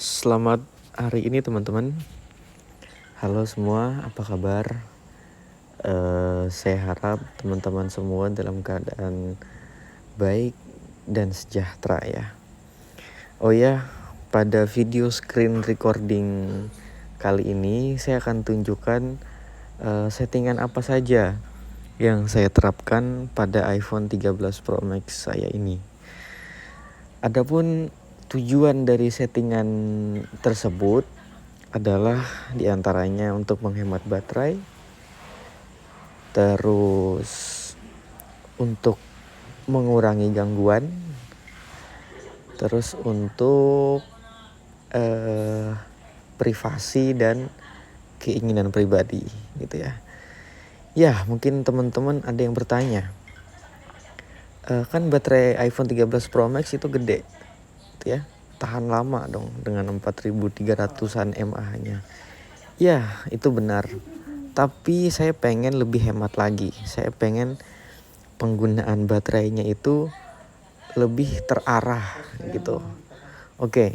Selamat hari ini teman-teman. Halo semua, apa kabar? Saya harap teman-teman semua dalam keadaan baik dan sejahtera ya. Oh ya, pada video screen recording kali ini saya akan tunjukkan settingan apa saja yang saya terapkan pada iPhone 13 Pro Max saya ini. Adapun tujuan dari settingan tersebut adalah diantaranya untuk menghemat baterai, terus untuk mengurangi gangguan, terus untuk privasi dan keinginan pribadi gitu ya. Ya, mungkin teman-teman ada yang bertanya, kan baterai iPhone 13 Pro Max itu gede gitu ya, tahan lama dong dengan 4300-an mAh-nya. Ya, itu benar. Tapi saya pengen lebih hemat lagi. Saya pengen penggunaan baterainya itu lebih terarah gitu. Oke,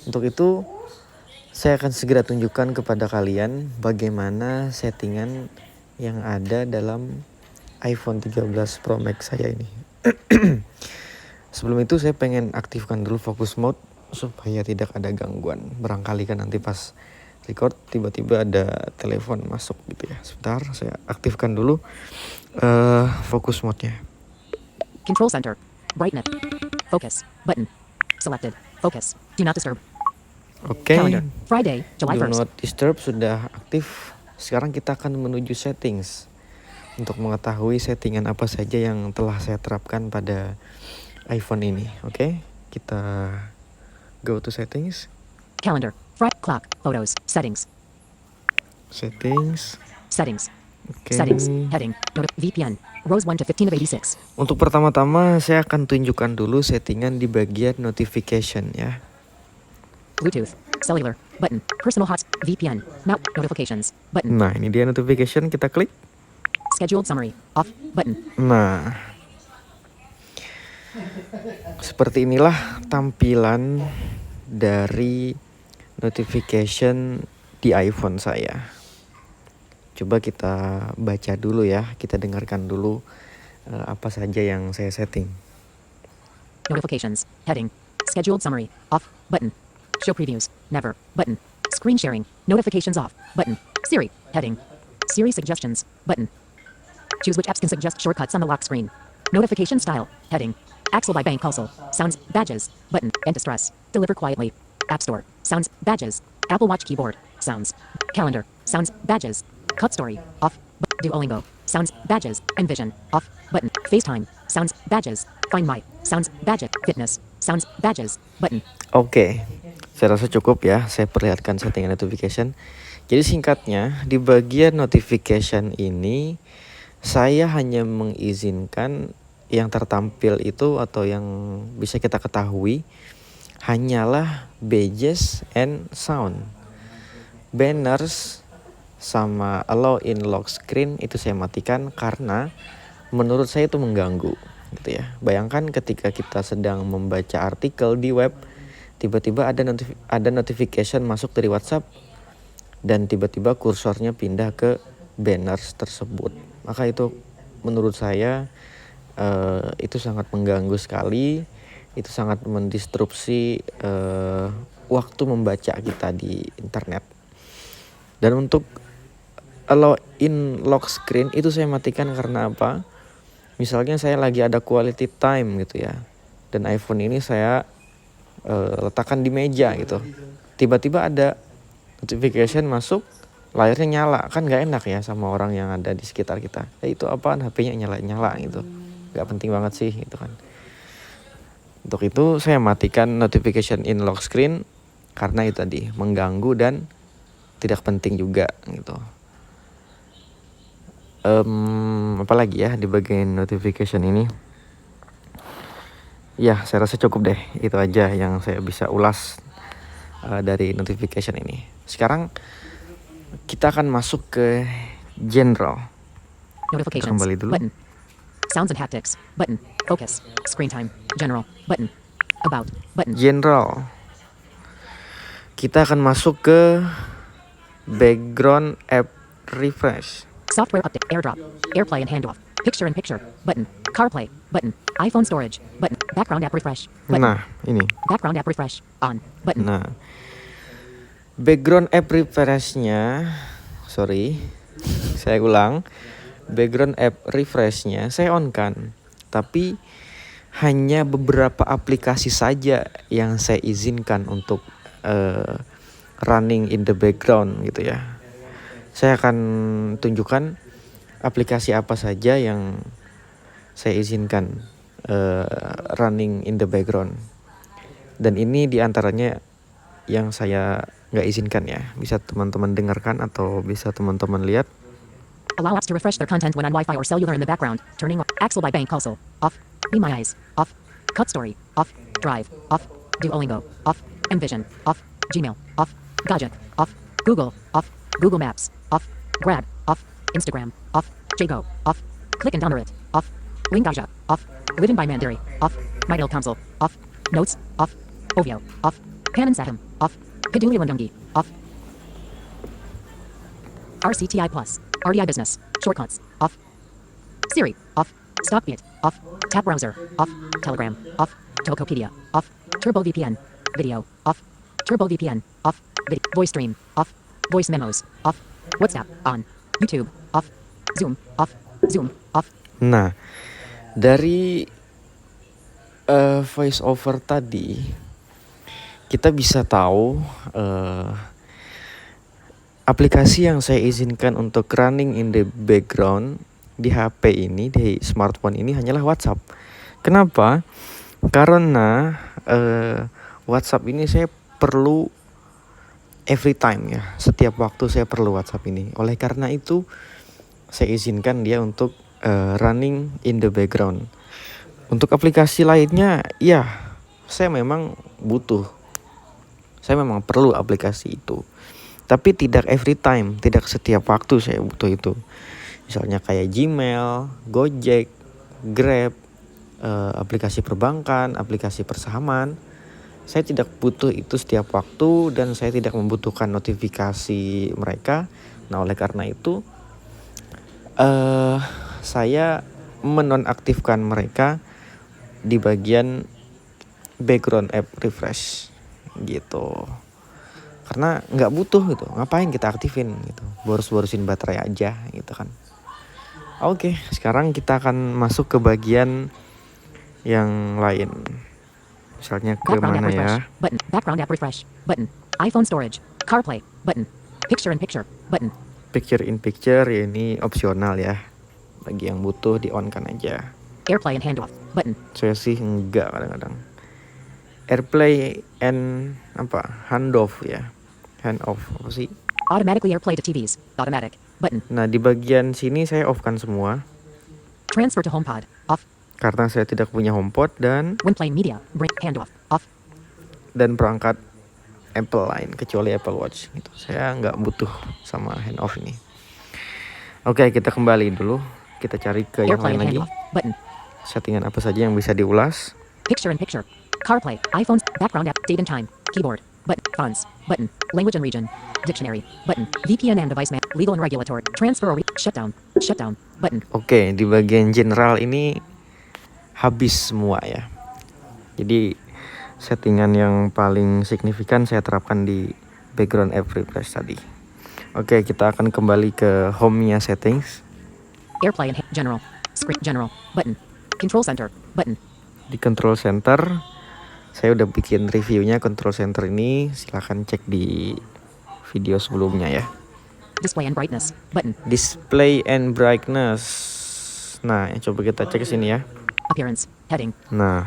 untuk itu saya akan segera tunjukkan kepada kalian bagaimana settingan yang ada dalam iPhone 13 Pro Max saya ini. Sebelum itu saya pengen aktifkan dulu focus mode supaya tidak ada gangguan. Barangkali kan nanti pas record tiba-tiba ada telepon masuk gitu ya. Sebentar, saya aktifkan dulu focus mode-nya. Control center. Brightness. Focus. Button. Selected. Focus. Do not disturb. Oke. Calendar. Friday, July Do 1st. not disturb sudah aktif. Sekarang kita akan menuju settings untuk mengetahui settingan apa saja yang telah saya terapkan pada iPhone ini. Oke, kita go to settings. Calendar. Friday. Clock. Photos. Settings. Settings. Settings. Oke. Settings. Heading. VPN. Rows 1 to 15 of 86. Untuk pertama-tama saya akan tunjukkan dulu settingan di bagian notification ya. Bluetooth. Cellular. Button. Personal hots. VPN. Now. Notifications. Button. Nah, ini dia notification, kita klik. Scheduled summary. Off. Button. Nah, seperti inilah tampilan dari notification di iPhone saya. Coba kita baca dulu ya, kita dengarkan dulu apa saja yang saya setting. Notifications. Heading. Scheduled summary. Off. Button. Show previews. Never. Button. Screen sharing. Notifications off. Button. Siri. Heading. Siri suggestions. Button. Choose which apps can suggest shortcuts on the lock screen. Notification style. Heading. Axel by Bank Console. Sounds. Badges. Button. End to stress. Deliver quietly. App Store. Sounds. Badges. Apple Watch keyboard. Sounds. Calendar. Sounds. Badges. Cut story. Off. Duolingo. Sounds. Badges. Envision. Off. Button. FaceTime. Sounds. Badges. Find My. Sounds. Badges. Fitness. Sounds. Badges. Button. Oke, saya rasa cukup ya, saya perlihatkan settingan notification. Jadi singkatnya, di bagian notification ini saya hanya mengizinkan yang tertampil itu atau yang bisa kita ketahui hanyalah badges and sound. Banners sama allow in lock screen itu saya matikan karena menurut saya itu mengganggu gitu ya. Bayangkan ketika kita sedang membaca artikel di web, tiba-tiba ada notification masuk dari WhatsApp dan tiba-tiba kursornya pindah ke banners tersebut. Maka itu menurut saya itu sangat mengganggu sekali, itu sangat mendisrupsi waktu membaca kita di internet. Dan untuk allow in lock screen itu saya matikan karena apa? Misalnya saya lagi ada quality time gitu ya, dan iPhone ini saya letakkan di meja gitu. Tiba-tiba ada notification masuk, layarnya nyala, kan nggak enak ya sama orang yang ada di sekitar kita. Itu apaan, HP-nya nyala-nyala gitu. Nggak penting banget sih gitu kan. Untuk itu saya matikan notification in lock screen karena itu tadi mengganggu dan tidak penting juga gitu. Apalagi ya di bagian notification ini. Ya, saya rasa cukup deh. Itu aja yang saya bisa ulas dari notification ini. Sekarang kita akan masuk ke general. Notifications. Kita kembali dulu. Button. Sounds and haptics. Button. Focus. Screen time. General. Button. About. Button. General. kita akan masuk ke background app refresh. Software update. AirDrop. AirPlay and handoff. Picture in picture. Button. CarPlay. Button. iPhone storage. Button. Background app refresh. Button. Nah, ini. Background app refresh. On. Button. Nah, background app refresh-nya, sorry, saya ulang. Background app refresh-nya saya on kan, tapi hanya beberapa aplikasi saja yang saya izinkan untuk running in the background gitu ya. Saya akan tunjukkan aplikasi apa saja yang saya izinkan running in the background. Dan ini diantaranya yang saya nggak izinkan ya. Bisa teman-teman dengarkan atau bisa teman-teman lihat. Allow apps to refresh their content when on Wi-Fi or cellular in the background. Turning off. Axel by Bank Console. Off. Be My Eyes. Off. Cut Story. Off. Drive. Off. Duolingo. Off. Envision. Off. Gmail. Off. Gadget. Off. Google. Off. Google Maps. Off. Grab. Off. Instagram. Off. Jago. Off. Click and download it. Off. Linkaja. Off. Written by Mandiri. Off. Midel Council. Off. Notes. Off. Ovio. Off. Canon Satum. Off. Peduli Lundungi. Off. RCTI Plus. RDI Business. Shortcuts. Off. Siri. Off. Stockbit. Off. Tab Browser. Off. Telegram. Off. Tokopedia. Off. Turbo VPN. Video. Off. Turbo VPN. Off. Voice Stream. Off. Voice Memos. Off. WhatsApp. On. YouTube. Off. Zoom. Off. Zoom. Off. Nah, dari voice over tadi kita bisa tahu aplikasi yang saya izinkan untuk running in the background di HP ini, di smartphone ini hanyalah WhatsApp. Kenapa? Karena WhatsApp ini saya perlu every time ya. Setiap waktu saya perlu WhatsApp ini. Oleh karena itu saya izinkan dia untuk running in the background. Untuk aplikasi lainnya, ya saya memang butuh. Saya memang perlu aplikasi itu. Tapi tidak every time, tidak setiap waktu saya butuh itu. Misalnya kayak Gmail, Gojek, Grab, aplikasi perbankan, aplikasi persahaman. Saya tidak butuh itu setiap waktu dan saya tidak membutuhkan notifikasi mereka. Nah, oleh karena itu saya menonaktifkan mereka di bagian background app refresh gitu. Karena nggak butuh gitu, ngapain kita aktifin gitu, boros-borosin baterai aja gitu kan. Oke, sekarang kita akan masuk ke bagian yang lain. Misalnya ke Background app mana refresh. ya? Button. Background app refresh. Button. iPhone storage. CarPlay. Button. Picture in picture. Button. Picture in picture ya, ini opsional ya. Bagi yang butuh di on kan aja. AirPlay and handoff. Button. Saya sih enggak kadang-kadang. AirPlay and handoff ya. Handoff apa sih? Automatically AirPlay to TVs. Automatic. Button. Nah, di bagian sini saya off-kan semua Transfer to HomePod. Off. karena saya tidak punya HomePod dan When playing media. Bring handoff. Off. perangkat Apple lain kecuali Apple Watch gitu. Saya nggak butuh sama handoff ini. Oke, kita kembali dulu. Kita cari ke yang AirPlay lain and lagi. handoff. Button. Settingan apa saja yang bisa diulas? Picture in picture. CarPlay. iPhones. Background app. Date and time. Keyboard. Button. Fonts. Button. Language and region. Dictionary. Button. VPN and device man. Legal and regulatory. Transfer or shutdown. Shutdown. Button. Oke, di bagian general ini habis semua ya. Jadi settingan yang paling signifikan saya terapkan di background app refresh tadi. Oke, kita akan kembali ke home-nya settings. AirPlay and general. Screen general. Button. Control center. Button. Di control center saya udah bikin reviewnya control center ini, silahkan cek di video sebelumnya ya. Display and brightness. Button. Display and brightness. Nah, coba kita cek ke sini ya. Appearance. Heading. Nah,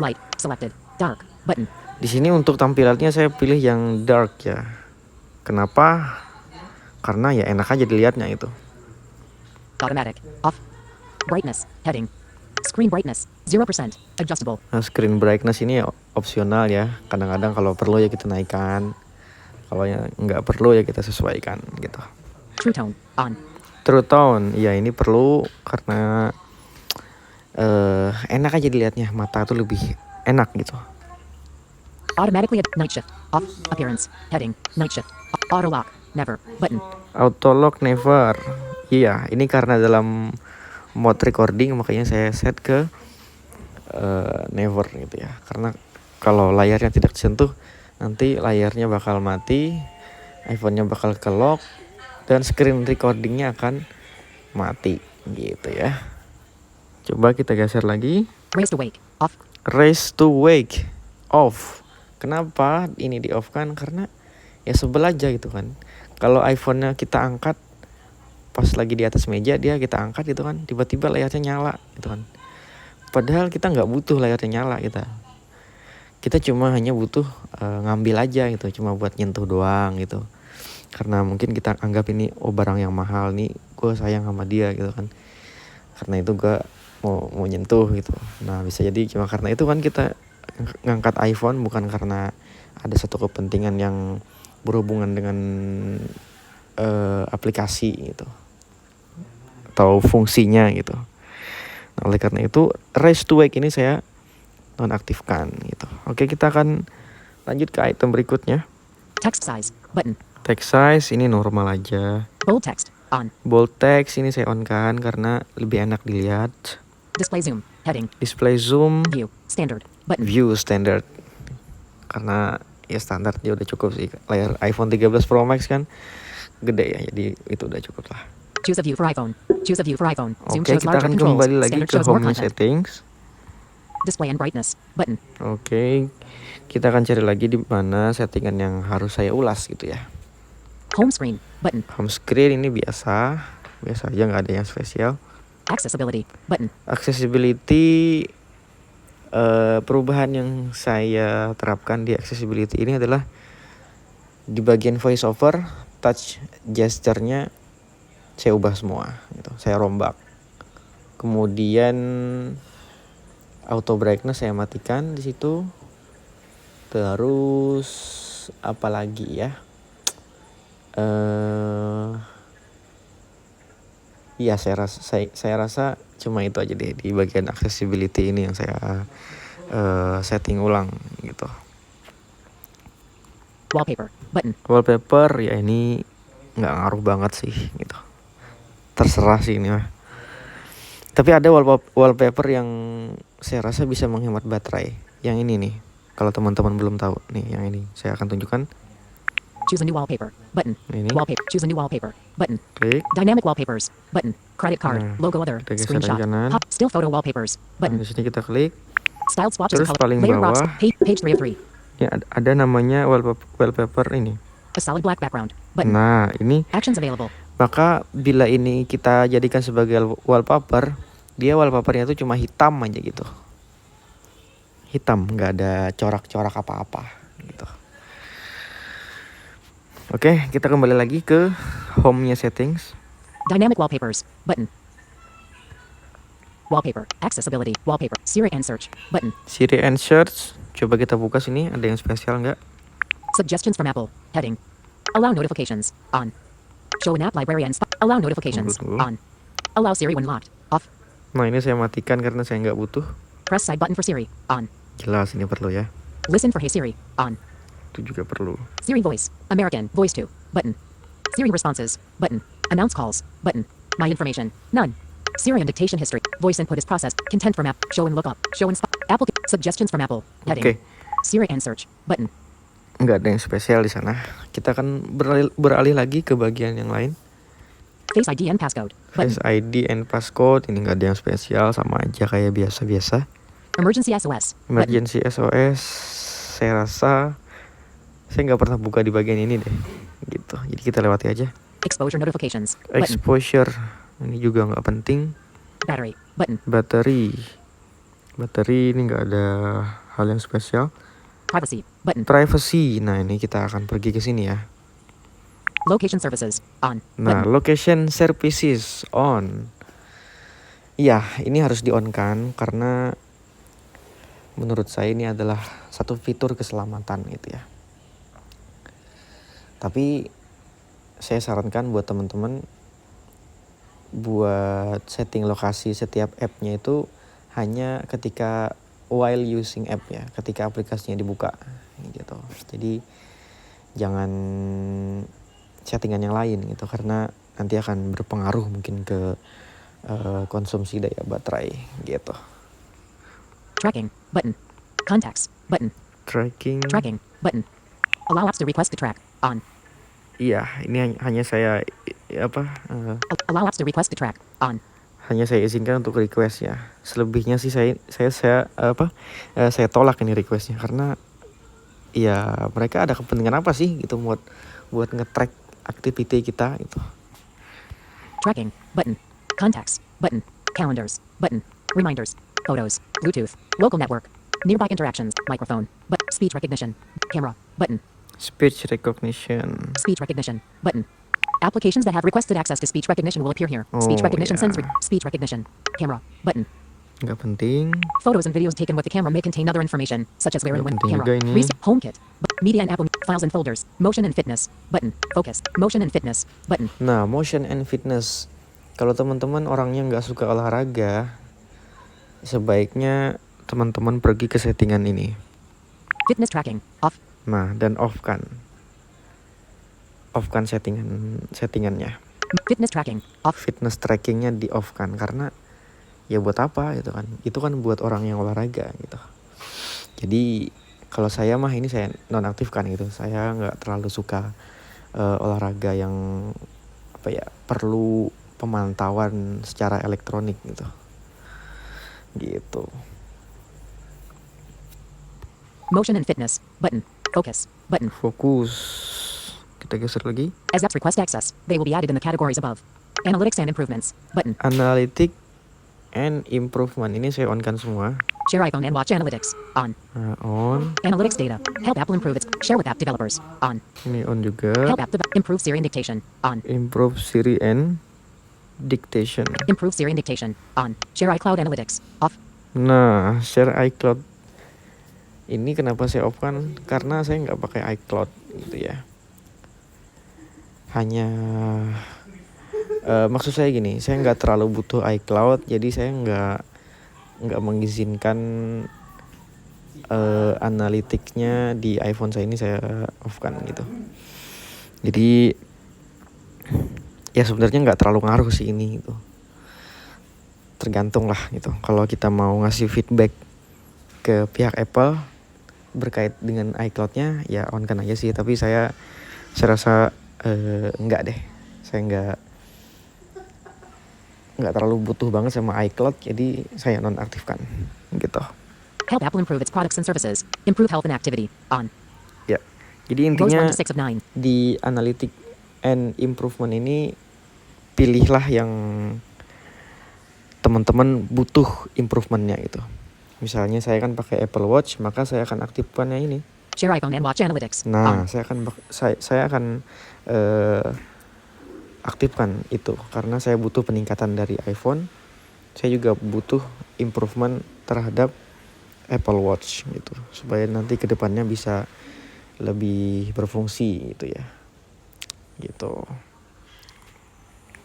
Light. Selected. Dark. Button. di sini untuk tampilannya saya pilih yang dark ya. Kenapa? Karena ya enak aja dilihatnya itu. Automatic. Off. Brightness. Heading. Screen brightness. 0%. Adjustable. Nah, screen brightness ini opsional ya. Kadang-kadang kalau perlu ya kita naikkan. Kalau yang nggak perlu ya kita sesuaikan gitu. True tone. On. True tone, ya ini perlu karena enak aja dilihatnya, mata tuh lebih enak gitu. Automatically at night shift. off. Appearance. Heading. Night shift. Auto lock. Never. Button. Auto lock never. Iya, ini karena dalam mode recording makanya saya set ke never gitu ya. Karena kalau layarnya tidak disentuh, nanti layarnya bakal mati, iPhone-nya bakal ke lock, dan screen recordingnya akan mati gitu ya. Coba kita geser lagi. Raise to wake. Off. Raise to wake off. Kenapa ini di off kan? Karena ya sebel aja gitu kan. Kalau iPhone-nya kita angkat pas lagi di atas meja, dia kita angkat gitu kan, tiba-tiba layarnya nyala gitu kan. Padahal kita nggak butuh layarnya nyala kita cuma hanya butuh ngambil aja gitu, cuma buat nyentuh doang gitu. Karena mungkin kita anggap ini barang yang mahal nih, gue sayang sama dia gitu kan. Karena itu gue mau nyentuh gitu. Nah bisa jadi cuma karena itu kan kita ngangkat iPhone, bukan karena ada satu kepentingan yang berhubungan dengan aplikasi gitu atau fungsinya gitu. Nah, oleh karena itu raise to wake ini saya nonaktifkan gitu. Oke, kita akan lanjut ke item berikutnya. Text size. Button. Text size ini normal aja. Bold text. On. Bold text ini saya on kan karena lebih enak dilihat. Display zoom. Heading. Display zoom. View. Standard. Button. View standard. Karena ya standar dia udah cukup sih. Layar iPhone 13 Pro Max kan gede ya, jadi itu udah cukup lah. Choose a view for iPhone. Choose a view for iPhone. Zoom Oke, shows kita larger akan controls. kembali lagi Standard ke shows more home content. settings. Display and brightness. Button. Oke, kita akan cari lagi di mana settingan yang harus saya ulas gitu ya. Home screen. Button. Home screen ini biasa aja, nggak ada yang spesial. Accessibility. Button. Accessibility, perubahan yang saya terapkan di accessibility ini adalah di bagian voice over, touch gesture-nya saya ubah semua gitu, saya rombak. Kemudian auto brightness saya matikan di situ. Terus apa lagi ya? Ya saya rasa cuma itu aja deh di bagian accessibility ini yang saya setting ulang gitu. Wallpaper. Button. Wallpaper ya ini nggak ngaruh banget sih gitu. Terserah sih ini mah. Tapi ada wallpaper yang saya rasa bisa menghemat baterai. Yang ini nih. Kalau teman-teman belum tahu nih, yang ini saya akan tunjukkan. Choose a new wallpaper. Button. Ini. Wallpaper. Choose a new wallpaper. Button. Klik. Dynamic wallpapers. Button. Credit card. Nah, Logo other. kita geser lagi Screenshot. kanan. Pop. Still photo wallpapers. Nah, Button. di sini kita klik. Styled swatches Terus of color. paling Layer box. bawah. Page 3 of 3. Ya ada namanya wallpaper ini. A solid black background. Button. Nah, ini Actions available. maka bila ini kita jadikan sebagai wallpaper, dia wallpapernya itu cuma hitam aja gitu. Hitam, nggak ada corak-corak apa-apa gitu. Oke, kita kembali lagi ke home-nya settings. Dynamic wallpapers. Button. Wallpaper. Accessibility. Wallpaper. Siri and search. Button. Siri and search, coba kita buka sini, ada yang spesial nggak? Suggestions from Apple. Heading. Allow notifications. On. Show an app library and allow notifications. Tunggu. On. Allow Siri when locked. Off. Nah ini saya matikan karena saya nggak butuh. Press side button for Siri. On. Jelas ini perlu ya. Listen for Hey Siri. On. Itu juga perlu. Siri voice. American. Voice to. Button. Siri responses. Button. Announce calls. Button. My information. None. Siri and dictation history. Voice input is processed. Content from app. Show and look up. Show and Apple. Suggestions from Apple. Heading. Oke. Siri and search. Button. Nggak ada yang spesial di sana. Kita akan beralih lagi ke bagian yang lain. Face ID and passcode. Button. Face ID and passcode ini nggak ada yang spesial, sama aja kayak biasa-biasa. Emergency SOS. Button. Emergency SOS, saya rasa saya nggak pernah buka di bagian ini deh, gitu. Jadi kita lewati aja. Exposure notifications. Button. Exposure ini juga nggak penting. Battery. Button. Battery ini nggak ada hal yang spesial. Privacy. Button. Privacy, nah ini kita akan pergi ke sini ya. Location services. On. Nah, Button. location services on. Ya, ini harus di on kan karena menurut saya ini adalah satu fitur keselamatan gitu ya. Tapi saya sarankan buat teman-teman buat setting lokasi setiap app-nya itu hanya ketika while using app ya, ketika aplikasinya dibuka gitu. Jadi jangan settingan yang lain gitu, karena nanti akan berpengaruh mungkin ke konsumsi daya baterai gitu. Tracking button. Contacts button. Tracking. Tracking button. Allow apps to request to track on. Iya, ini hanya saya Allow apps to request to track on. hanya saya izinkan untuk request ya. Selebihnya sih saya tolak ini requestnya, karena ya mereka ada kepentingan apa sih gitu buat nge-track activity kita gitu. Tracking button. Contacts button. Calendars button. Reminders. Photos. Bluetooth. Local network. Nearby interactions. Microphone. But speech recognition. Camera button. Speech recognition. Speech recognition button. Applications that have requested access to speech recognition will appear here. Speech Oh, recognition ya. sends speech recognition. Camera button. Nggak penting. Photos and videos taken with the camera may contain other information, such as where and when. Penting Camera. juga ini. HomeKit. Media and Apple. Files and folders. Motion and fitness. Button. Focus. Motion and fitness. Button. Nah, motion and fitness. Kalau teman-teman orangnya nggak suka olahraga, sebaiknya teman-teman pergi ke settingan ini. Fitness tracking. Off. Nah, dan off kan settingannya. Fitness tracking. Off. Fitness trackingnya di off kan, karena ya buat apa gitu kan, itu kan buat orang yang olahraga gitu. Jadi kalau saya mah ini saya nonaktifkan gitu. Saya nggak terlalu suka olahraga yang perlu pemantauan secara elektronik gitu. Motion and fitness. Button. Focus. Button. Fokus, kita geser lagi. As apps request access, they will be added in the categories above. Analytics and improvements. Button. Analytic and improvement, ini saya on kan semua. Share iPhone and watch analytics. On. On, Analytics data. Help Apple improve its. Share with app developers. On. ini on juga. Help app improve Siri and dictation. On. Improve Siri and dictation. Improve Siri and dictation. On. Share iCloud analytics. Off. Nah, share iCloud ini kenapa saya off kan? Karena saya nggak pakai iCloud gitu ya. Hanya maksud saya gini, saya nggak terlalu butuh iCloud, jadi saya nggak mengizinkan analitiknya di iPhone saya ini saya off kan gitu. Jadi ya sebenarnya nggak terlalu ngaruh sih ini gitu. Tergantung lah gitu. Kalau kita mau ngasih feedback ke pihak Apple berkait dengan iCloud-nya, ya on kan aja sih. Tapi saya rasa enggak deh. Saya enggak terlalu butuh banget sama iCloud, jadi saya nonaktifkan gitu. Help Apple improve its products and services. Improve health and activity. On. Ya. Jadi Rows intinya 1 to 6 of 9. di analytic and improvement ini pilihlah yang teman-teman butuh improvementnya gitu. Misalnya saya kan pakai Apple Watch, maka saya akan aktifkannya ini. Share iPhone and watch analytics. Nah, On. saya akan aktifkan itu karena saya butuh peningkatan dari iPhone. Saya juga butuh improvement terhadap Apple Watch gitu, supaya nanti kedepannya bisa lebih berfungsi gitu ya. Gitu.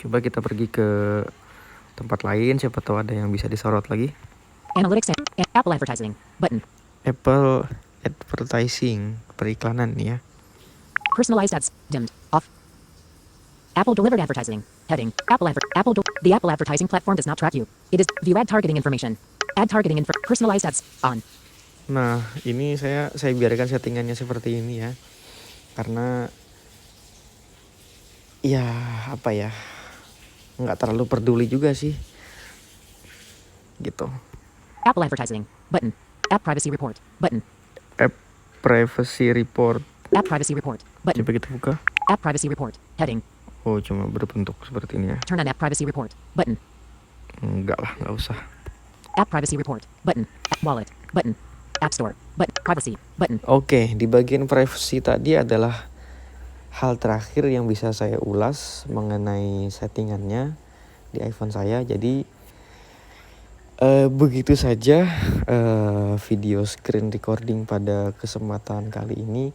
Coba kita pergi ke tempat lain, siapa tahu ada yang bisa disorot lagi. Analytics and Apple advertising. Button. Apple advertising, periklanan nih ya. Personalized ads. Dimmed. Off. Apple delivered advertising. Heading. The Apple advertising platform does not track you. It is view ad targeting information. Ad targeting personalized ads. On. Nah, ini saya biarkan settingannya seperti ini ya. Karena ya apa ya, nggak terlalu peduli juga sih gitu. Apple advertising. Button. App privacy report. Button. App privacy report. App privacy report. Button. Coba kita buka. App privacy report. Heading. Oh, cuma berbentuk seperti ini ya. Turn on app privacy report. Button. Enggak lah, nggak usah. App privacy report. Button. Wallet. Button. App store. Button. Privacy. Button. Oke, di bagian privacy tadi adalah hal terakhir yang bisa saya ulas mengenai settingannya di iPhone saya. Jadi begitu saja video screen recording pada kesempatan kali ini.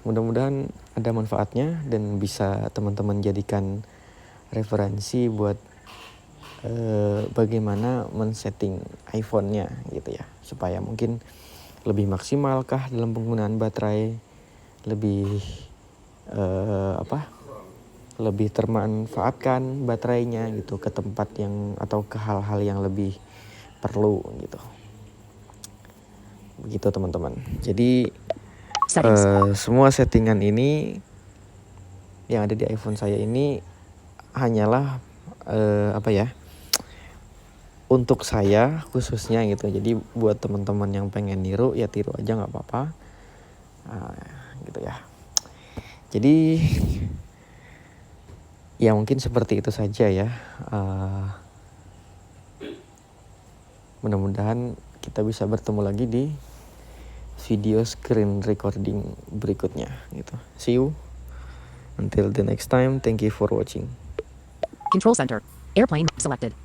Mudah-mudahan ada manfaatnya dan bisa teman-teman jadikan referensi buat bagaimana men-setting iPhone-nya gitu ya, supaya mungkin lebih maksimalkah dalam penggunaan baterai, lebih lebih termanfaatkan baterainya gitu ke tempat yang atau ke hal-hal yang lebih perlu gitu. Begitu teman-teman. Jadi Settings. semua settingan ini yang ada di iPhone saya ini hanyalah untuk saya khususnya gitu. Jadi buat teman-teman yang pengen niru ya tiru aja nggak apa-apa. Gitu ya. Jadi ya mungkin seperti itu saja ya. Mudah-mudahan kita bisa bertemu lagi di video screen recording berikutnya gitu. See you until the next time. Thank you for watching. Control center. Airplane selected.